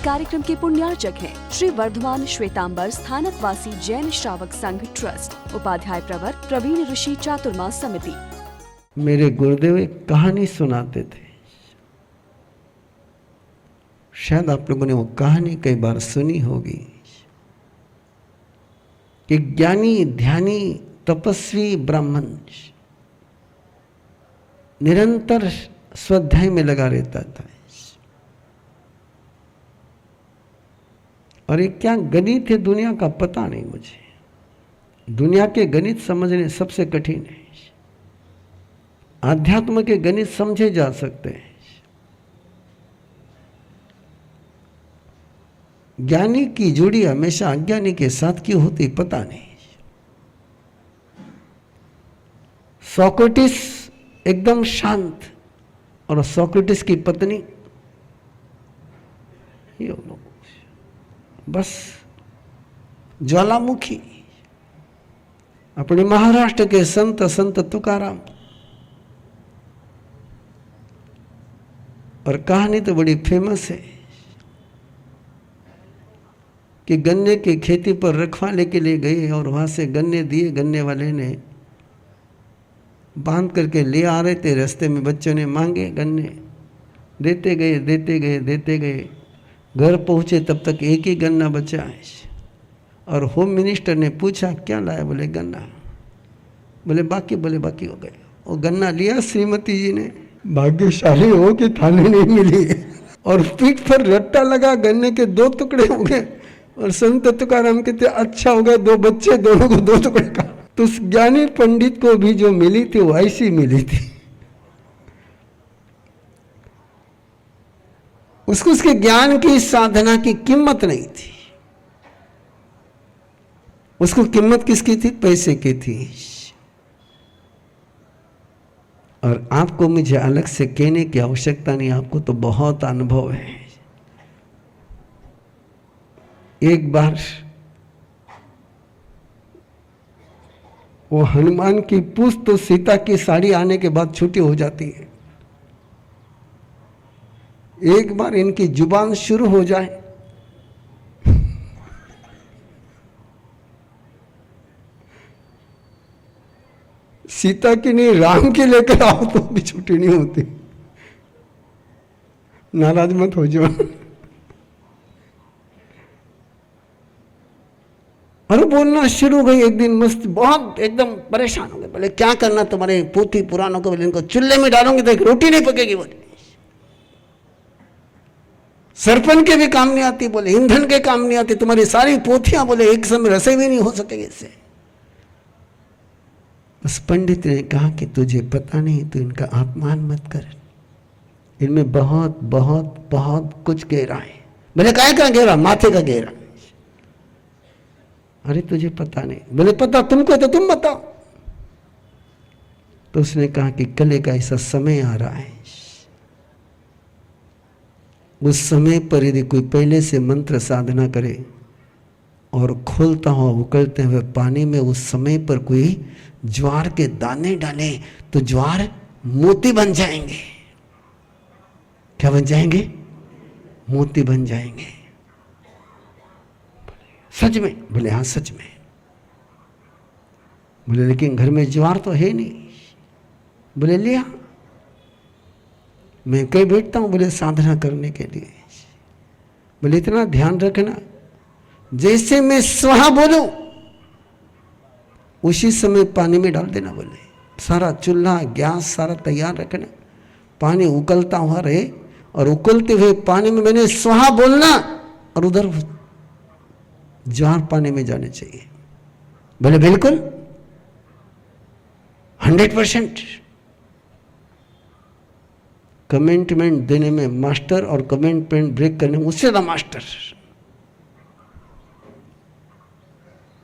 कार्यक्रम के पुण्यार्चक हैं श्री वर्धमान श्वेतांबर स्थानक वासी जैन श्रावक संघ ट्रस्ट, उपाध्याय प्रवर प्रवीण ऋषि चातुर्मास समिति। मेरे गुरुदेव एक कहानी सुनाते थे, शायद आप लोगों ने वो कहानी कई बार सुनी होगी कि ज्ञानी ध्यानी तपस्वी ब्राह्मण निरंतर स्वाध्याय में लगा रहता था। और ये क्या गणित है दुनिया का पता नहीं मुझे। दुनिया के गणित समझने सबसे कठिन है। आध्यात्म के गणित समझे जा सकते हैं। ज्ञानी की जोड़ी हमेशा अज्ञानी के साथ क्यों होती पता नहीं। सोक्रेटिस एकदम शांत और सोक्रेटिस की पत्नी ये बस ज्वालामुखी। अपने महाराष्ट्र के संत तुकाराम। और कहानी तो बड़ी फेमस है कि गन्ने की खेती पर रखवाले के लिए गए और वहां से गन्ने दिए। गन्ने वाले ने बांध करके ले आ रहे थे, रास्ते में बच्चों ने मांगे गन्ने, देते गए। घर पहुंचे तब तक एक ही गन्ना बचा है। और होम मिनिस्टर ने पूछा क्या लाया? बोले गन्ना। बोले बाकी हो गए। वो गन्ना लिया श्रीमती जी ने, भाग्यशाली हो कि थाने नहीं मिली। और पीठ पर रट्टा लगा, गन्ने के 2 टुकड़े हो गए। और संत तुकाराम कहते अच्छा हो गया, 2 बच्चे, दोनों को 2 टुकड़े का। तो उस ज्ञानी पंडित को भी जो मिली थी वो ऐसी मिली थी। उसको उसके ज्ञान की साधना की कीमत नहीं थी। उसको कीमत किसकी थी? पैसे की थी। और आपको मुझे अलग से कहने की आवश्यकता नहीं, आपको तो बहुत अनुभव है। एक बार वो हनुमान की पूछ तो सीता की साड़ी आने के बाद छुट्टी हो जाती है। एक बार इनकी जुबान शुरू हो जाए सीता की नहीं राम की लेकर आओ तो भी छुट्टी नहीं होती। नाराज मत हो जाओ। और बोलना शुरू हो गई। एक दिन मस्त बहुत एकदम परेशान हो गए। बोले क्या करना तुम्हारे पोथी पुराणों को? बोले इनको चूल्हे में डालोगे तो एक रोटी नहीं पकेगी। बोले सरपन के भी काम नहीं आती, बोले ईंधन के काम नहीं आती, तुम्हारी सारी पोथियां बोले एक समय रसोई भी नहीं हो सकेगी इससे। उस पंडित ने कहा कि तुझे पता नहीं, तू इनका अपमान मत कर। इनमें बहुत बहुत बहुत कुछ गहरा है। बोले काय का गहरा? माथे का गहरा। अरे तुझे पता नहीं? बोले पता तुमको, तो तुम बताओ। तो उसने कहा कि कल का ऐसा समय आ रहा है, उस समय पर यदि कोई पहले से मंत्र साधना करे और खोलता हुआ उकलते हुए पानी में उस समय पर कोई ज्वार के दाने डाले तो ज्वार मोती बन जाएंगे। क्या बन जाएंगे? मोती बन जाएंगे। सच में? बोले हाँ सच में। बोले लेकिन घर में ज्वार तो है नहीं। बोले लिया, मैं कहीं बैठता हूं बोले साधना करने के लिए। बोले इतना ध्यान रखना, जैसे मैं स्वाहा बोलूं उसी समय पानी में डाल देना। बोले सारा चूल्हा गैस सारा तैयार रखना, पानी उकलता हुआ रहे और उकलते हुए पानी में मैंने स्वाहा बोलना और उधर ज्वार पानी में जाने चाहिए। बोले बिल्कुल 100%। कमेंटमेंट देने में मास्टर और कमेंटमेंट ब्रेक करने में उससे ज्यादा मास्टर।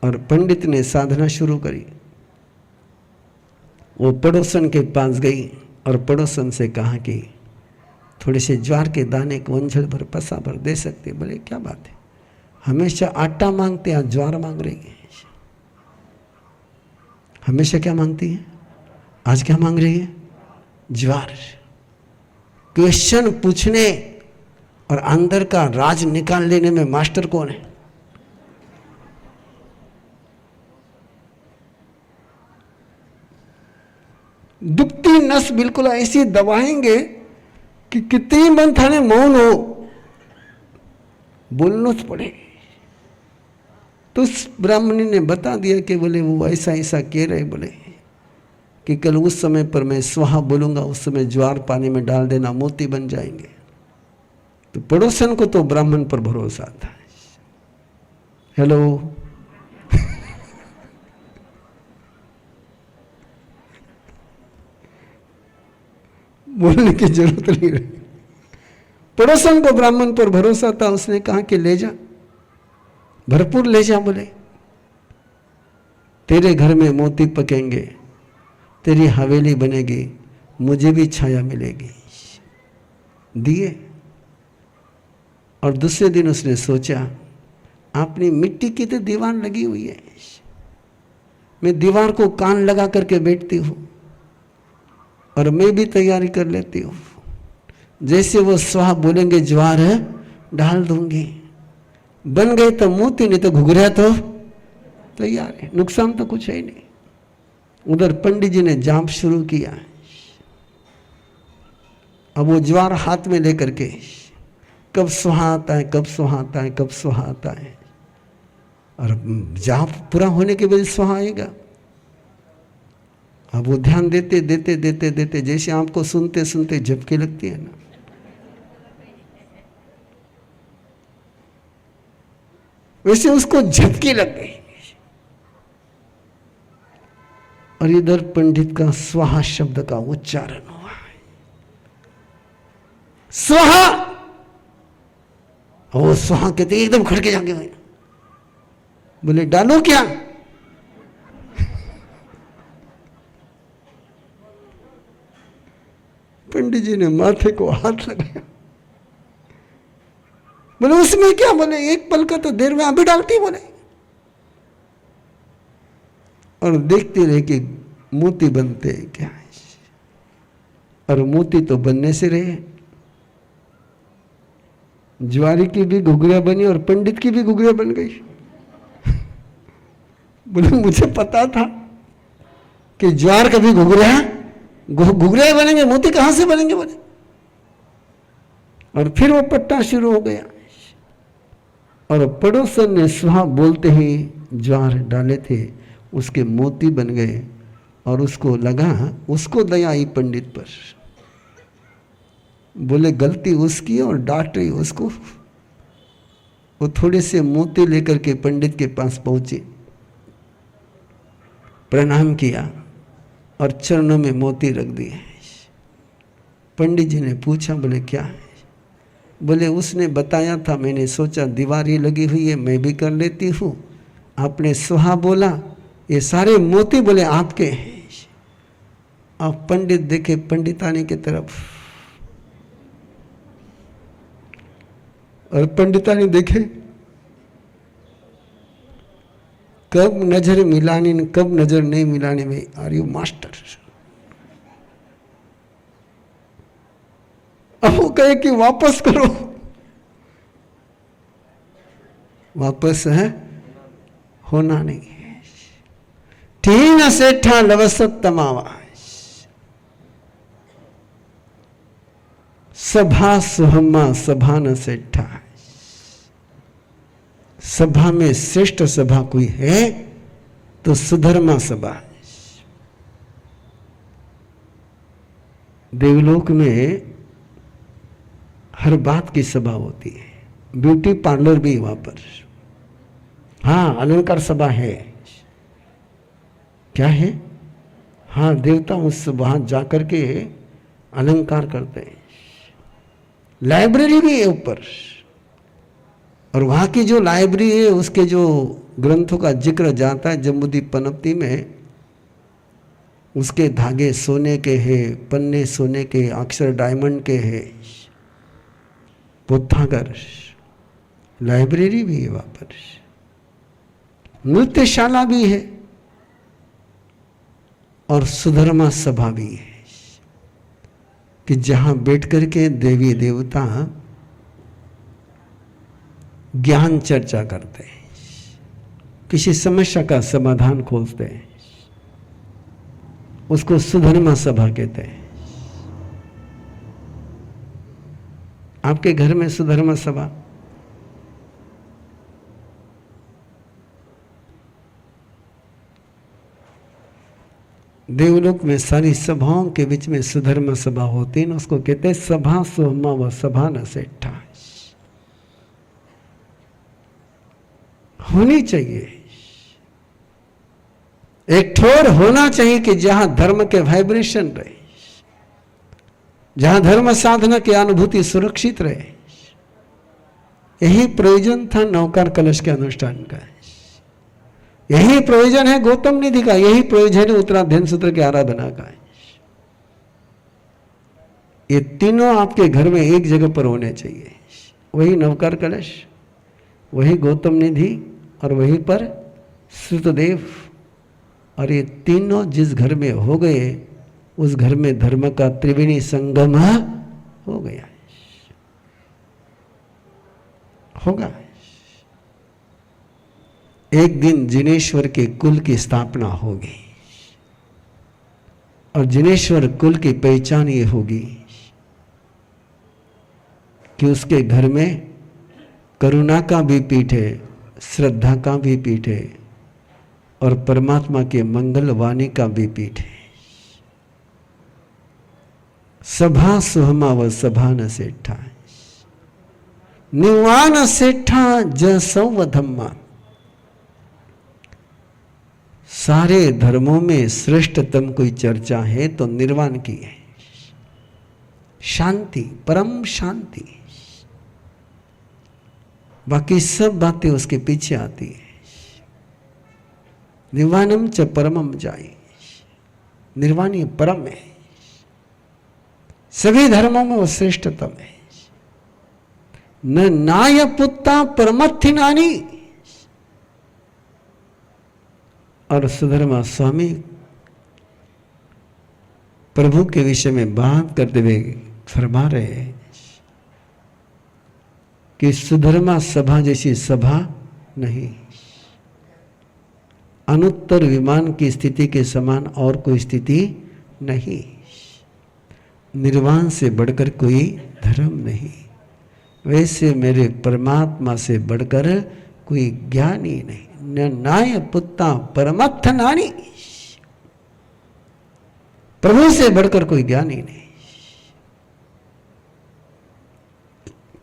और पंडित ने साधना शुरू करी। वो पड़ोसन के पास गई और पड़ोसन से कहा कि थोड़े से ज्वार के दाने को अंजल भर पसा भर दे सकते? बोले क्या बात है, हमेशा आटा मांगते हैं, ज्वार मांग रही है। हमेशा क्या मांगती है, आज क्या मांग रही है? ज्वार। क्वेश्चन पूछने और अंदर का राज निकाल लेने में मास्टर कौन है? दुखती नस बिल्कुल ऐसी दबाएंगे कि कितनी मन थाने मौन हो, बोलना तो पड़े। तो उस ब्राह्मणी ने बता दिया कि बोले वो ऐसा ऐसा कह रहे, बोले कि कल उस समय पर मैं स्वाहा बोलूंगा, उस समय ज्वार पानी में डाल देना, मोती बन जाएंगे। तो पड़ोसन को तो ब्राह्मण पर भरोसा था। हेलो बोलने की जरूरत नहीं रही। पड़ोसन को ब्राह्मण पर भरोसा था। उसने कहा कि ले जा, भरपूर ले जा। बोले तेरे घर में मोती पकेंगे, तेरी हवेली बनेगी, मुझे भी छाया मिलेगी। दिए। और दूसरे दिन उसने सोचा, अपनी मिट्टी की तो दीवार लगी हुई है, मैं दीवार को कान लगा करके बैठती हूं और मैं भी तैयारी कर लेती हूं। जैसे वो स्वाहा बोलेंगे ज्वार है डाल दूंगी, बन गए तो मोती, नहीं तो घुघरा तो तैयार है, नुकसान तो कुछ है नहीं। उधर पंडित जी ने जाप शुरू किया। अब वो ज्वार हाथ में लेकर के कब सुहा आता है, कब सुहा आता है, कब सुहा आता है, और जाप पूरा होने के बाद सुहा आएगा। अब वो ध्यान देते देते देते देते जैसे आपको सुनते सुनते झपकी लगती है ना, वैसे उसको झपकी लग गई। और इधर पंडित का स्वाहा शब्द का उच्चारण हुआ है। स्वाहा, वो स्वाहा कहते एकदम खड़के जाके बोले डालो क्या? पंडित जी ने माथे को हाथ लगाया। बोले उसमें क्या? बोले एक पल का तो देर में अभी डालती। बोले और देखते रहे कि मोती बनते क्या है, और मोती तो बनने से रहे। ज्वारी की भी घुघरिया बनी और पंडित की भी घुघरिया बन गई। बोले मुझे पता था कि ज्वार कभी घुघरिया बनेंगे, मोती कहां से बनेंगे? बोले और फिर वो पट्टा शुरू हो गया। और पड़ोसन ने सुहा बोलते ही ज्वार डाले थे, उसके मोती बन गए। और उसको लगा, उसको दया आई पंडित पर। बोले गलती उसकी और डांट रही उसको। वो थोड़े से मोती लेकर के पंडित के पास पहुंचे, प्रणाम किया और चरणों में मोती रख दिए। पंडित जी ने पूछा, बोले क्या है? बोले उसने बताया था, मैंने सोचा दीवार ही लगी हुई है, मैं भी कर लेती हूँ। आपने सुहा बोला, ये सारे मोती बोले आपके हैं। अब पंडित देखे पंडितानी की तरफ, और पंडितानी देखे, कब नजर मिलानी कब नजर नहीं मिलाने में। Are you master? अब वो कहे कि वापस करो। वापस है होना नहीं है। ठीन सेठा लवसत तमावा, सभा सुहम्मा सभा न सेठा। सभा में श्रेष्ठ सभा कोई है तो सुधर्मा सभा। देवलोक में हर बात की सभा होती है, ब्यूटी पार्लर भी वहां पर। हाँ, अलंकार सभा है। क्या है? हाँ, देवता उस वहां जाकर के अलंकार करते हैं। लाइब्रेरी भी है ऊपर, और वहाँ की जो लाइब्रेरी है उसके जो ग्रंथों का जिक्र जाता है जम्बूद्वीप पनपती में, उसके धागे सोने के हैं, पन्ने सोने के, अक्षर डायमंड के हैं। बुद्धागर लाइब्रेरी भी है वहाँ पर, नृत्यशाला भी है और सुधर्मा सभा भी है कि जहाँ बैठ करके देवी देवता ज्ञान चर्चा करते हैं, किसी समस्या का समाधान खोजते हैं, उसको सुधर्मा सभा कहते हैं। आपके घर में सुधर्मा सभा, देवलोक में सारी सभाओं के बीच में सुधर्मा सभा होती है, उसको कहते हैं सभा सोहमा व सभा न सेठा। होनी चाहिए, एक ठोर होना चाहिए कि जहां धर्म के वाइब्रेशन रहे, जहां धर्म साधना की अनुभूति सुरक्षित रहे। यही प्रयोजन था नवकार कलश के अनुष्ठान का, यही प्रयोजन है गौतम निधि का, यही प्रयोजन है उत्तराध्ययन सूत्र की आराधना का। ये तीनों आपके घर में एक जगह पर होने चाहिए, वही नवकार कलश, वही गौतम निधि और वहीं पर श्रुतदेव। और ये तीनों जिस घर में हो गए, उस घर में धर्म का त्रिवेणी संगम हो गया, होगा। एक दिन जिनेश्वर के कुल की स्थापना होगी, और जिनेश्वर कुल की पहचान ये होगी कि उसके घर में करुणा का भी पीठ है, श्रद्धा का भी पीठ है, और परमात्मा के मंगल वाणी का भी पीठ है। सभा सुहमा व सभा न सेठा, निवान सेठा जसौ व धम्मा। सारे धर्मों में श्रेष्ठतम कोई चर्चा है तो निर्वाण की है, शांति, परम शांति। बाकी सब बातें उसके पीछे आती है। निर्वाणम च परमम जाए, निर्वाण ये परम है, सभी धर्मों में वो श्रेष्ठतम है। न नाय पुत्ता परमथि नानी। और सुधर्मा स्वामी प्रभु के विषय में बात करते हुए फरमा रहे हैं कि सुधर्मा सभा जैसी सभा नहीं, अनुत्तर विमान की स्थिति के समान और कोई स्थिति नहीं, निर्वाण से बढ़कर कोई धर्म नहीं, वैसे मेरे परमात्मा से बढ़कर कोई ज्ञान ही नहीं। न नाय पुत्ता परमत्थ नानी, प्रभु से बढ़कर कोई ज्ञान ही नहीं।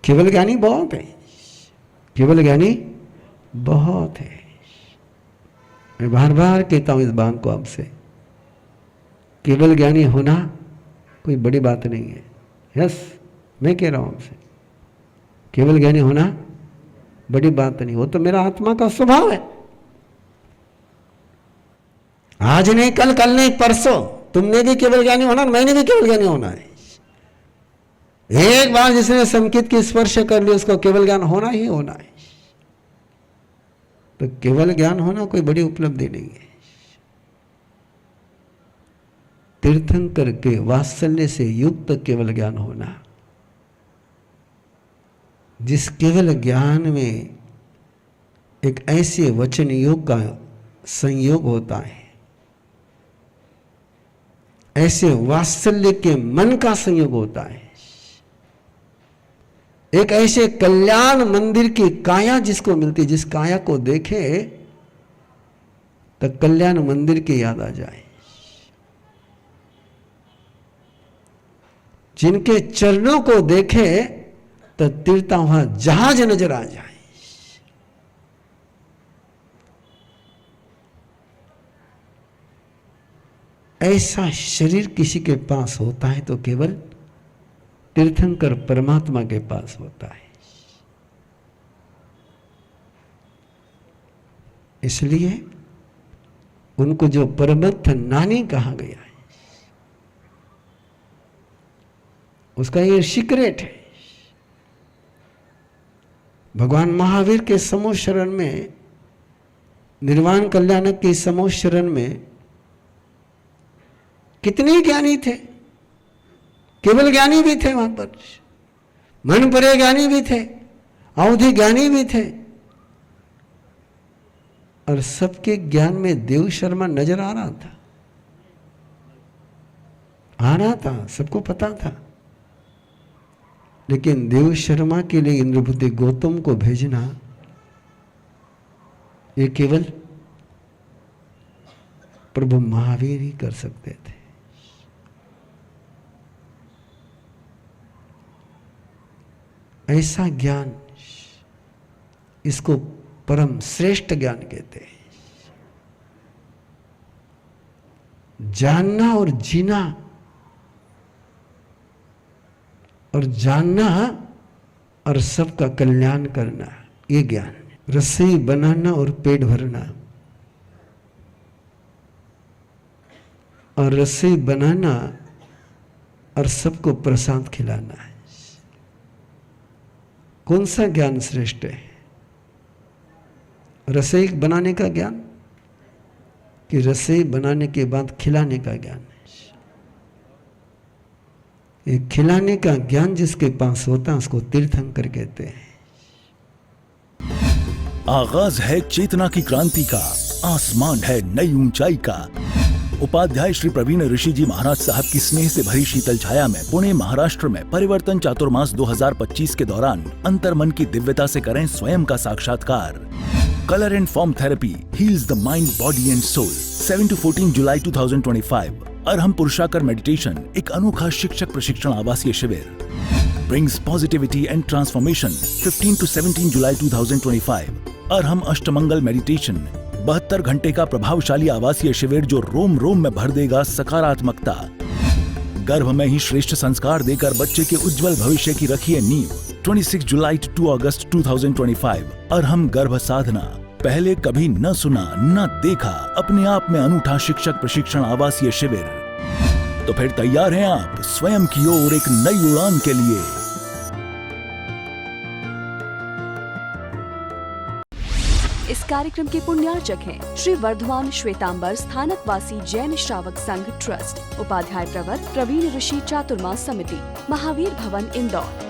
केवल ज्ञानी बहुत है, केवल ज्ञानी बहुत है। मैं बार बार कहता हूं इस बात को आपसे, केवल ज्ञानी होना कोई बड़ी बात नहीं है। यस, मैं कह रहा हूं आपसे, केवल ज्ञानी होना बड़ी बात नहीं, वो तो मेरा आत्मा का स्वभाव है। आज नहीं कल, कल नहीं परसों, तुमने भी केवल ज्ञानी होना, मैंने भी केवल ज्ञानी होना है। एक बार जिसने संकेत की स्पर्श कर लिया उसको केवल ज्ञान होना ही होना है। तो केवल ज्ञान होना कोई बड़ी उपलब्धि नहीं है। तीर्थंकर के वात्सल्य से युक्त केवल ज्ञान होना, जिस केवल ज्ञान में एक ऐसे वचन योग का संयोग होता है, ऐसे वात्सल्य के मन का संयोग होता है, एक ऐसे कल्याण मंदिर की काया जिसको मिलती, जिस काया को देखे तो कल्याण मंदिर की याद आ जाए, जिनके चरणों को देखे तो तीरता हुआ जहाज नजर आ जाए। ऐसा शरीर किसी के पास होता है तो केवल तीर्थंकर परमात्मा के पास होता है। इसलिए उनको जो परमत्थ नानी कहा गया है, उसका ये सीक्रेट है। भगवान महावीर के समूह शरण में, निर्वाण कल्याणक के समूह शरण में कितने ज्ञानी थे, केवल ज्ञानी भी थे वहां पर, मन परे ज्ञानी भी थे, अवधि ज्ञानी भी थे और सबके ज्ञान में देव शर्मा नजर आ रहा था, सबको पता था। लेकिन देव शर्मा के लिए इंद्रभूति गौतम को भेजना ये केवल प्रभु महावीर ही कर सकते थे। ऐसा ज्ञान, इसको परम श्रेष्ठ ज्ञान कहते हैं। जानना और जीना और जानना और सबका कल्याण करना, ये ज्ञान। रसोई बनाना और पेट भरना, और रसोई बनाना और सबको प्रसाद खिलाना है। कौन सा ज्ञान श्रेष्ठ है? रसोई बनाने का ज्ञान कि रसोई बनाने के बाद खिलाने का ज्ञान? ये खिलाने का ज्ञान जिसके पास होता है उसको तीर्थंकर कहते हैं। आगाज है चेतना की क्रांति का, आसमान है नई ऊंचाई का। उपाध्याय श्री प्रवीण ऋषि जी महाराज साहब की स्नेह से भरी शीतल छाया में पुणे महाराष्ट्र में परिवर्तन चातुर्मास 2025 के दौरान अंतर्मन की दिव्यता से करें स्वयं का साक्षात्कार। Colour and form therapy heals the mind, body and soul. 7 to 14 जुलाई 2025। अरहम पुरुषाकर मेडिटेशन, एक अनोखा शिक्षक प्रशिक्षण आवासीय शिविर। Brings positivity and transformation. 15 to 17 जुलाई 2025। अरहम अष्टमंगल मेडिटेशन, 72 घंटे का प्रभावशाली आवासीय शिविर जो रोम रोम में भर देगा सकारात्मकता। गर्भ में ही श्रेष्ठ संस्कार देकर बच्चे के उज्जवल भविष्य की रखिए नींव। 26 जुलाई to 2 अगस्त 2025। अरहम गर्भ साधना, पहले कभी न सुना न देखा, अपने आप में अनूठा शिक्षक प्रशिक्षण आवासीय शिविर। तो फिर तैयार हैं आप स्वयं की ओर एक नई उड़ान के लिए। इस कार्यक्रम के पुण्यार्चक हैं श्री वर्धमान श्वेतांबर स्थानकवासी जैन श्रावक संघ ट्रस्ट, उपाध्याय प्रवर प्रवीण ऋषि चातुर्मास समिति, महावीर भवन इंदौर।